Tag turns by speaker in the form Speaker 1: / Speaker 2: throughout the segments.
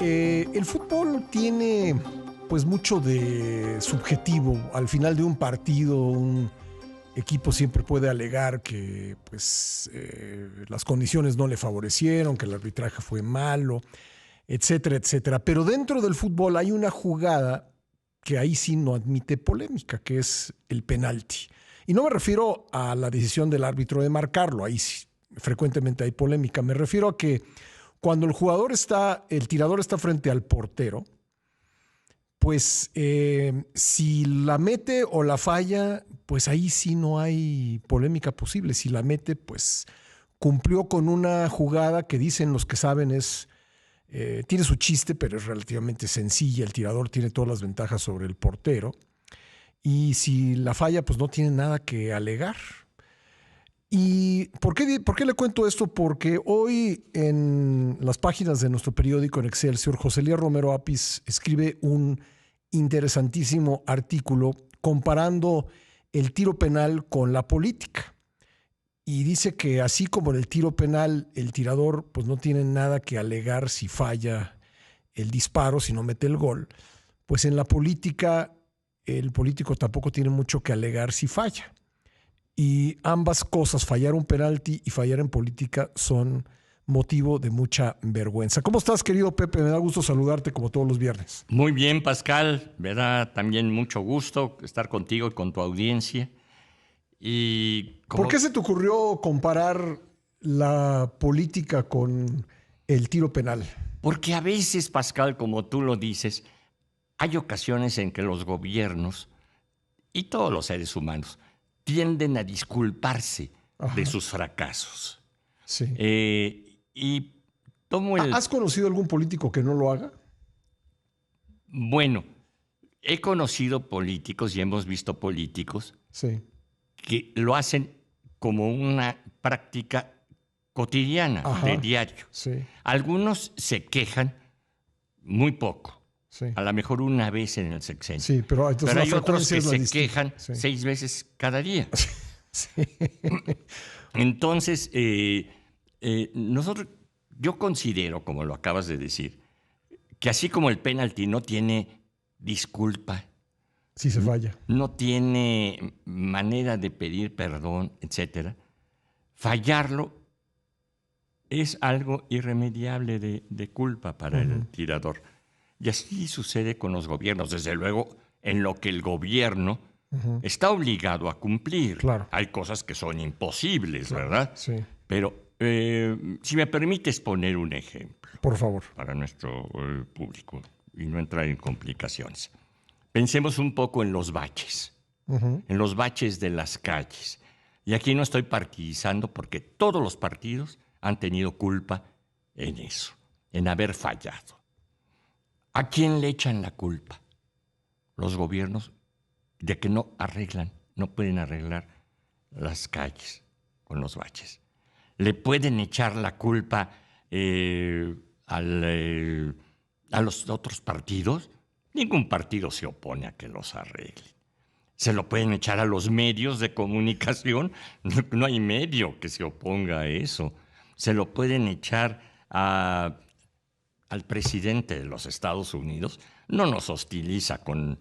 Speaker 1: El fútbol tiene pues mucho de subjetivo. Al final de un partido, un equipo siempre puede alegar que pues, las condiciones no le favorecieron, que el arbitraje fue malo, etcétera, etcétera. Pero dentro del fútbol hay una jugada que ahí sí no admite polémica, que es el penalti. Y no me refiero a la decisión del árbitro de marcarlo, ahí sí, frecuentemente hay polémica. Me refiero a que cuando el tirador está frente al portero, pues si la mete o la falla, pues ahí sí no hay polémica posible. Si la mete, pues cumplió con una jugada que dicen los que saben tiene su chiste, pero es relativamente sencilla. El tirador tiene todas las ventajas sobre el portero. Y si la falla, pues no tiene nada que alegar. ¿Y por qué le cuento esto? Porque hoy en las páginas de nuestro periódico en Excelsior, José Elías Romero Apis escribe un interesantísimo artículo comparando el tiro penal con la política. Y dice que así como en el tiro penal el tirador pues no tiene nada que alegar si falla el disparo, si no mete el gol, pues en la política el político tampoco tiene mucho que alegar si falla. Y ambas cosas, fallar un penalti y fallar en política, son motivo de mucha vergüenza. ¿Cómo estás, querido Pepe? Me da gusto saludarte como todos los viernes.
Speaker 2: Muy bien, Pascal. Me da también mucho gusto estar contigo y con tu audiencia.
Speaker 1: ¿Por qué se te ocurrió comparar la política con el tiro penal?
Speaker 2: Porque a veces, Pascal, como tú lo dices, hay ocasiones en que los gobiernos y todos los seres humanos tienden a disculparse de sus fracasos.
Speaker 1: Sí.
Speaker 2: Y tomo
Speaker 1: ¿Has conocido algún político que no lo haga?
Speaker 2: Bueno, he conocido políticos y hemos visto políticos que lo hacen como una práctica cotidiana, de diario.
Speaker 1: Sí.
Speaker 2: Algunos se quejan muy poco.
Speaker 1: Sí.
Speaker 2: A lo mejor una vez en el sexenio.
Speaker 1: Sí, pero
Speaker 2: hay otros que se quejan 6 veces cada día.
Speaker 1: Sí.
Speaker 2: Entonces, yo considero, como lo acabas de decir, que así como el penalti no tiene disculpa,
Speaker 1: sí se falla,
Speaker 2: no tiene manera de pedir perdón, etcétera, fallarlo es algo irremediable de culpa para el tirador. Y así sucede con los gobiernos, desde luego, en lo que el gobierno está obligado a cumplir.
Speaker 1: Claro.
Speaker 2: Hay cosas que son imposibles,
Speaker 1: claro,
Speaker 2: ¿verdad?
Speaker 1: Sí.
Speaker 2: Pero si me permites poner un ejemplo.
Speaker 1: Por favor.
Speaker 2: Para nuestro público y no entrar en complicaciones. Pensemos un poco en los baches, en los baches de las calles. Y aquí no estoy partidizando porque todos los partidos han tenido culpa en eso, en haber fallado. ¿A quién le echan la culpa? Los gobiernos de que no pueden arreglar las calles con los baches. Le pueden echar la culpa a los otros partidos. Ningún partido se opone a que los arreglen. Se lo pueden echar a los medios de comunicación. No hay medio que se oponga a eso. Se lo pueden echar al presidente de los Estados Unidos. No nos hostiliza con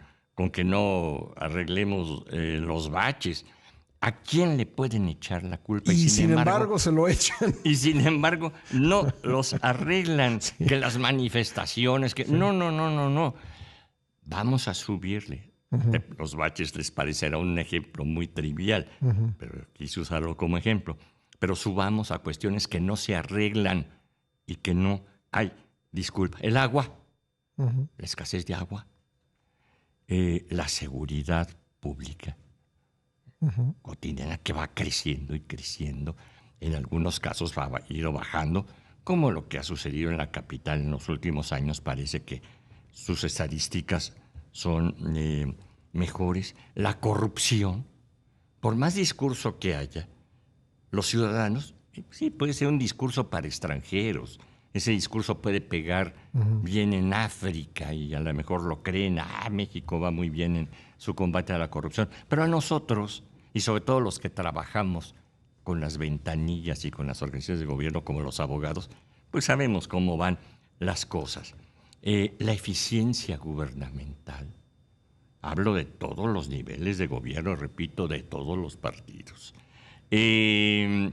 Speaker 2: que no arreglemos los baches. ¿A quién le pueden echar la culpa?
Speaker 1: Y sin embargo se lo echan.
Speaker 2: Y sin embargo no los arreglan. Sí. Que las manifestaciones, que... Sí. No. Vamos a subirle. Los baches les parecerá un ejemplo muy trivial, pero quise usarlo como ejemplo. Pero subamos a cuestiones que no se arreglan y que no hay disculpa. El agua, la escasez de agua, la seguridad pública cotidiana que va creciendo y creciendo. En algunos casos va a ir bajando, como lo que ha sucedido en la capital en los últimos años. Parece que sus estadísticas son mejores. La corrupción, por más discurso que haya, los ciudadanos, sí, puede ser un discurso para extranjeros. Ese discurso puede pegar bien en África y a lo mejor lo creen. México va muy bien en su combate a la corrupción. Pero a nosotros, y sobre todo los que trabajamos con las ventanillas y con las organizaciones de gobierno como los abogados, pues sabemos cómo van las cosas. la eficiencia gubernamental. Hablo de todos los niveles de gobierno, repito, de todos los partidos. Y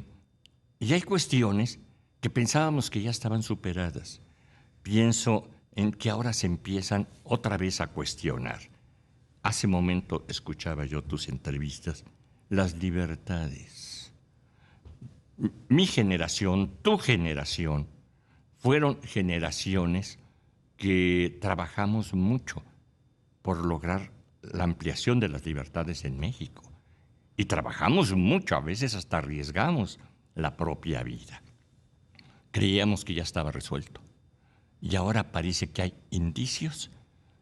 Speaker 2: hay cuestiones que pensábamos que ya estaban superadas. Pienso en que ahora se empiezan otra vez a cuestionar. Hace momento escuchaba yo tus entrevistas, las libertades. Mi generación, tu generación, fueron generaciones que trabajamos mucho por lograr la ampliación de las libertades en México. Y trabajamos mucho, a veces hasta arriesgamos la propia vida. Creíamos que ya estaba resuelto. Y ahora parece que hay indicios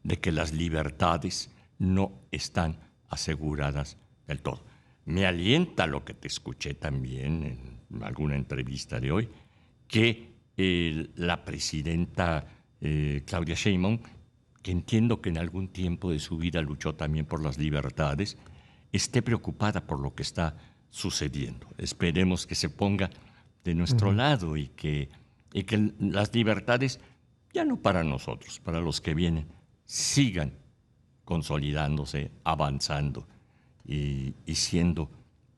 Speaker 2: de que las libertades no están aseguradas del todo. Me alienta lo que te escuché también en alguna entrevista de hoy, que la presidenta Claudia Sheinbaum, que entiendo que en algún tiempo de su vida luchó también por las libertades, esté preocupada por lo que está sucediendo. Esperemos que se ponga de nuestro lado y que las libertades, ya no para nosotros, para los que vienen, sigan consolidándose, avanzando y siendo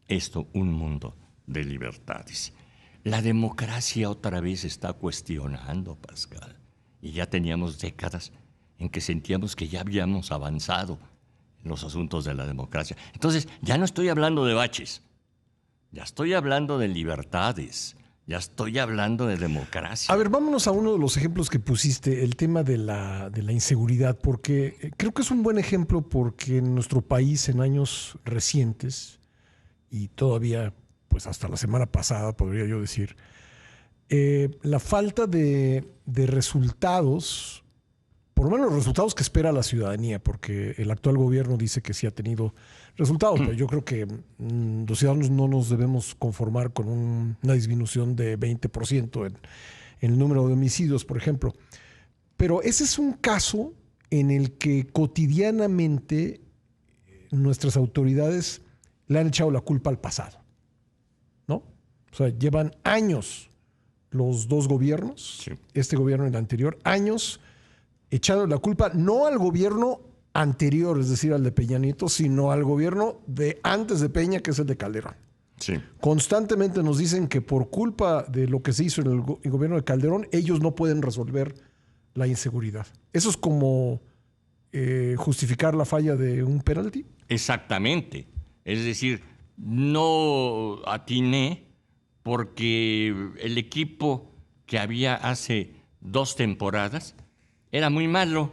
Speaker 2: esto un mundo de libertades. La democracia otra vez está cuestionando, Pascal, y ya teníamos décadas en que sentíamos que ya habíamos avanzado en los asuntos de la democracia. Entonces, ya no estoy hablando de baches, ya estoy hablando de libertades, ya estoy hablando de democracia.
Speaker 1: A ver, vámonos a uno de los ejemplos que pusiste, el tema de la inseguridad, porque creo que es un buen ejemplo porque en nuestro país en años recientes, y todavía pues hasta la semana pasada podría yo decir, la falta de resultados, por lo menos los resultados que espera la ciudadanía, porque el actual gobierno dice que sí ha tenido resultados, pero yo creo que los ciudadanos no nos debemos conformar con una disminución de 20% en el número de homicidios, por ejemplo. Pero ese es un caso en el que cotidianamente nuestras autoridades le han echado la culpa al pasado, ¿no? O sea, llevan años los dos gobiernos, sí, este gobierno y el anterior, años echando la culpa no al gobierno anterior, es decir, al de Peña Nieto, sino al gobierno de antes de Peña, que es el de Calderón.
Speaker 2: Sí.
Speaker 1: Constantemente nos dicen que por culpa de lo que se hizo en el gobierno de Calderón, ellos no pueden resolver la inseguridad. ¿Eso es como justificar la falla de un penalti?
Speaker 2: Exactamente. Es decir, no atiné porque el equipo que había hace 2 temporadas era muy malo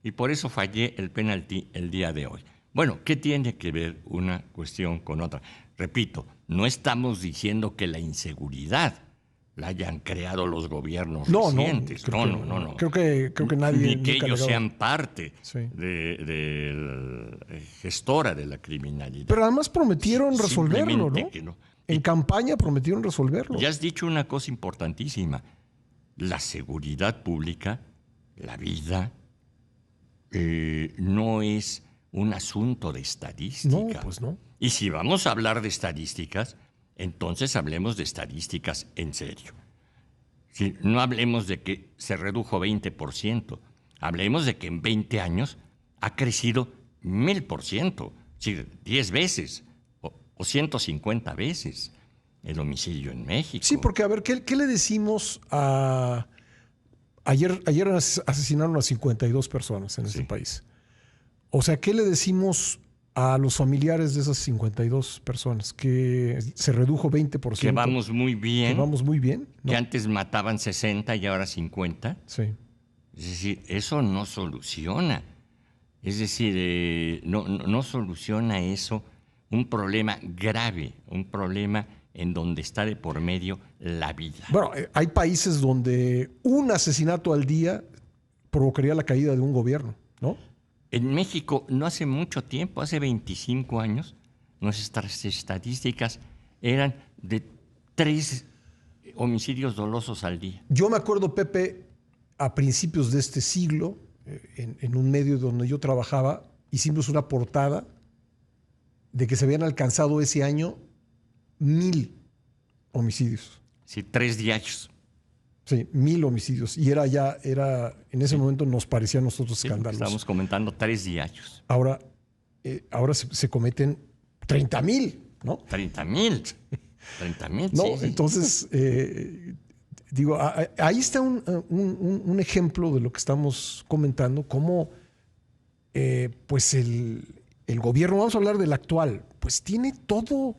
Speaker 2: y por eso fallé el penalti el día de hoy. Bueno, ¿qué tiene que ver una cuestión con otra? Repito, no estamos diciendo que la inseguridad la hayan creado los gobiernos recientes. No.
Speaker 1: Creo que nadie...
Speaker 2: Ni que ellos sean parte
Speaker 1: sí,
Speaker 2: de la gestora de la criminalidad.
Speaker 1: Pero además prometieron resolverlo, ¿no?
Speaker 2: Que no.
Speaker 1: En campaña prometieron resolverlo.
Speaker 2: Ya has dicho una cosa importantísima. La seguridad pública, la vida, no es un asunto de estadística.
Speaker 1: No, pues no.
Speaker 2: Y si vamos a hablar de estadísticas, entonces hablemos de estadísticas en serio. Si no hablemos de que se redujo 20%, hablemos de que en 20 años ha crecido 1000%, sí, 10 veces o 150 veces el homicidio en México.
Speaker 1: Sí, porque a ver, ¿qué le decimos a... Ayer asesinaron a 52 personas en este país. O sea, ¿qué le decimos a los familiares de esas 52 personas? Que se redujo 20%.
Speaker 2: Que vamos muy bien.
Speaker 1: Que vamos muy bien.
Speaker 2: ¿No? Que antes mataban 60 y ahora 50.
Speaker 1: Sí.
Speaker 2: Es decir, eso no soluciona. Es decir, no soluciona eso un problema grave, un problema en donde está de por medio la vida.
Speaker 1: Bueno, hay países donde un asesinato al día provocaría la caída de un gobierno, ¿no?
Speaker 2: En México, no hace mucho tiempo, hace 25 años, nuestras estadísticas eran de 3 homicidios dolosos al día.
Speaker 1: Yo me acuerdo, Pepe, a principios de este siglo, en un medio donde yo trabajaba, hicimos una portada de que se habían alcanzado ese año 1000 homicidios.
Speaker 2: Sí, 3 diarios.
Speaker 1: Sí, 1,000 homicidios. Y en ese momento nos parecía a nosotros escandaloso.
Speaker 2: Estamos comentando 3 diarios.
Speaker 1: Ahora se cometen 30,000, ¿no?
Speaker 2: 30,000. 30,000,
Speaker 1: no,
Speaker 2: sí.
Speaker 1: Entonces, digo, ahí está un ejemplo de lo que estamos comentando, cómo pues el gobierno, vamos a hablar del actual, pues tiene todo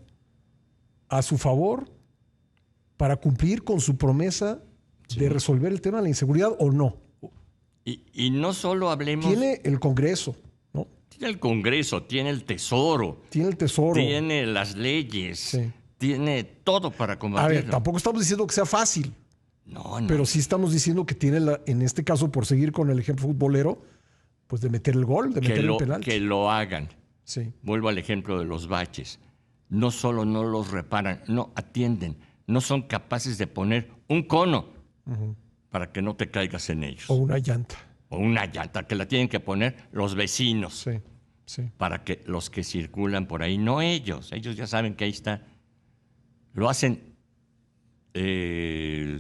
Speaker 1: a su favor para cumplir con su promesa de resolver el tema de la inseguridad, ¿o no?
Speaker 2: Y no solo hablemos...
Speaker 1: Tiene el Congreso, ¿no?
Speaker 2: Tiene el Congreso, tiene el Tesoro. Tiene las leyes.
Speaker 1: Sí.
Speaker 2: Tiene todo para combatirlo.
Speaker 1: A ver, tampoco estamos diciendo que sea fácil.
Speaker 2: No.
Speaker 1: Pero sí estamos diciendo que tiene, en este caso, por seguir con el ejemplo futbolero, pues de meter el gol, de meter el penalti.
Speaker 2: Que lo hagan.
Speaker 1: Sí.
Speaker 2: Vuelvo al ejemplo de los baches. No solo no los reparan, no atienden. No son capaces de poner un cono para que no te caigas en ellos.
Speaker 1: O una llanta.
Speaker 2: O una llanta, que la tienen que poner los vecinos.
Speaker 1: Sí.
Speaker 2: Para que los que circulan por ahí, no ellos. Ellos ya saben que ahí está. Lo hacen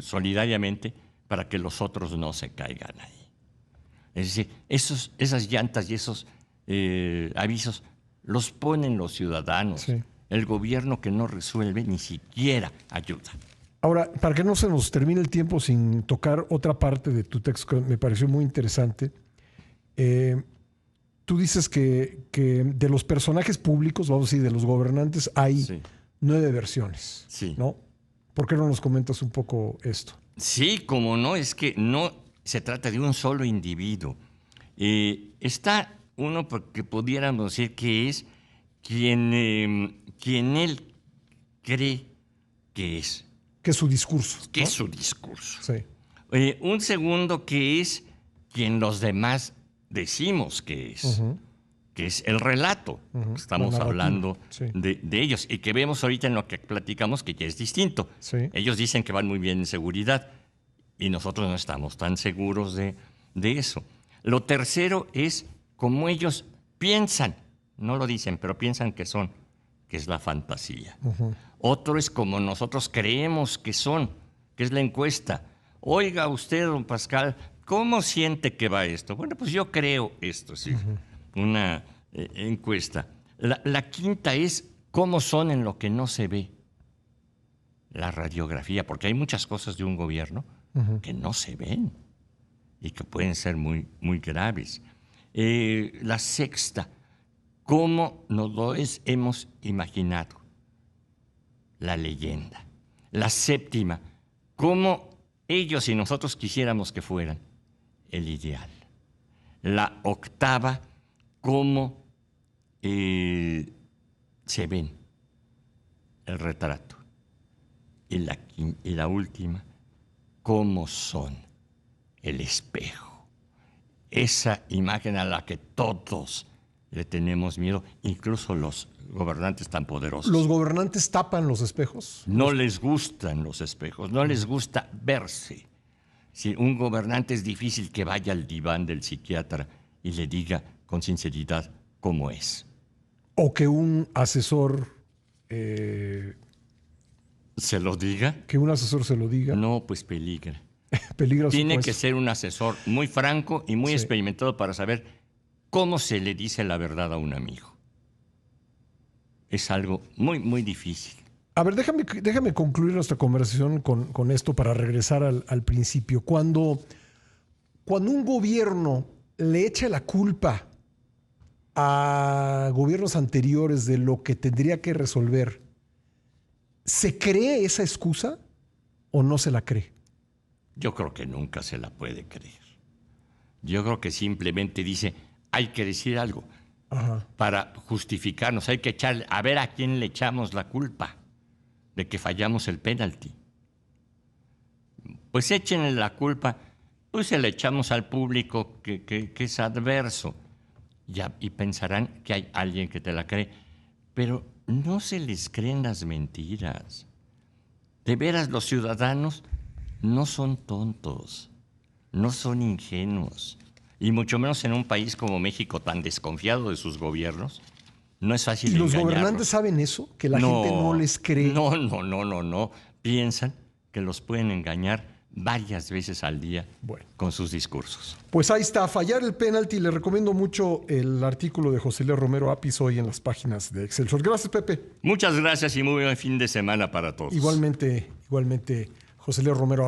Speaker 2: solidariamente para que los otros no se caigan ahí. Es decir, esas llantas y esos avisos los ponen los ciudadanos.
Speaker 1: Sí.
Speaker 2: El gobierno que no resuelve ni siquiera ayuda.
Speaker 1: Ahora, para que no se nos termine el tiempo sin tocar otra parte de tu texto que me pareció muy interesante, tú dices que de los personajes públicos, vamos a decir, de los gobernantes, hay 9 versiones.
Speaker 2: Sí.
Speaker 1: ¿No? ¿Por qué no nos comentas un poco esto?
Speaker 2: Sí, como no, es que no se trata de un solo individuo. Está uno que pudiéramos decir que es quien él cree que es.
Speaker 1: Que es su discurso.
Speaker 2: Que es su discurso.
Speaker 1: Sí.
Speaker 2: Un segundo que es quien los demás decimos que es. Que es el relato. Estamos hablando de ellos. Y que vemos ahorita en lo que platicamos que ya es distinto.
Speaker 1: Sí.
Speaker 2: Ellos dicen que van muy bien en seguridad y nosotros no estamos tan seguros de eso. Lo tercero es como ellos piensan, no lo dicen, pero piensan que son, que es la fantasía. Otro es como nosotros creemos que son, que es la encuesta. Oiga usted, don Pascal, ¿cómo siente que va esto? Bueno, pues yo creo esto, sí. Una encuesta. La quinta es cómo son en lo que no se ve. La radiografía, porque hay muchas cosas de un gobierno que no se ven y que pueden ser muy, muy graves. La sexta, cómo nos lo hemos imaginado. La leyenda. La séptima, cómo ellos y nosotros quisiéramos que fueran el ideal. La octava, cómo se ven, el retrato. Y la última, cómo son, el espejo. Esa imagen a la que todos le tenemos miedo, incluso los gobernantes tan poderosos.
Speaker 1: ¿Los gobernantes tapan los espejos?
Speaker 2: No les gustan los espejos, no les gusta verse. Si un gobernante es difícil que vaya al diván del psiquiatra y le diga con sinceridad cómo es.
Speaker 1: O que un asesor...
Speaker 2: ¿Se lo diga?
Speaker 1: Que un asesor se lo diga.
Speaker 2: No, pues peligra.
Speaker 1: Peligra.
Speaker 2: Tiene que ser un asesor muy franco y muy experimentado para saber cómo se le dice la verdad a un amigo. Es algo muy, muy difícil.
Speaker 1: A ver, déjame concluir nuestra conversación con esto para regresar al principio. Cuando un gobierno le echa la culpa a gobiernos anteriores de lo que tendría que resolver, ¿se cree esa excusa o no se la cree?
Speaker 2: Yo creo que nunca se la puede creer. Yo creo que simplemente dice, hay que decir algo para justificarnos. Hay que echarle, a ver a quién le echamos la culpa de que fallamos el penalti. Pues échenle la culpa, pues se la echamos al público que es adverso. Y pensarán que hay alguien que te la cree. Pero no se les creen las mentiras. De veras, los ciudadanos no son tontos, no son ingenuos. Y mucho menos en un país como México, tan desconfiado de sus gobiernos, no es fácil engañarlos.
Speaker 1: ¿Y los gobernantes saben eso? ¿Que la gente no les cree?
Speaker 2: No. Piensan que los pueden engañar varias veces al día
Speaker 1: Bueno.
Speaker 2: con sus discursos.
Speaker 1: Pues ahí está, fallar el penalti. Le recomiendo mucho el artículo de José L. Romero Apis hoy en las páginas de Excelsior. Gracias, Pepe.
Speaker 2: Muchas gracias y muy buen fin de semana para todos.
Speaker 1: Igualmente, José L. Romero Apis.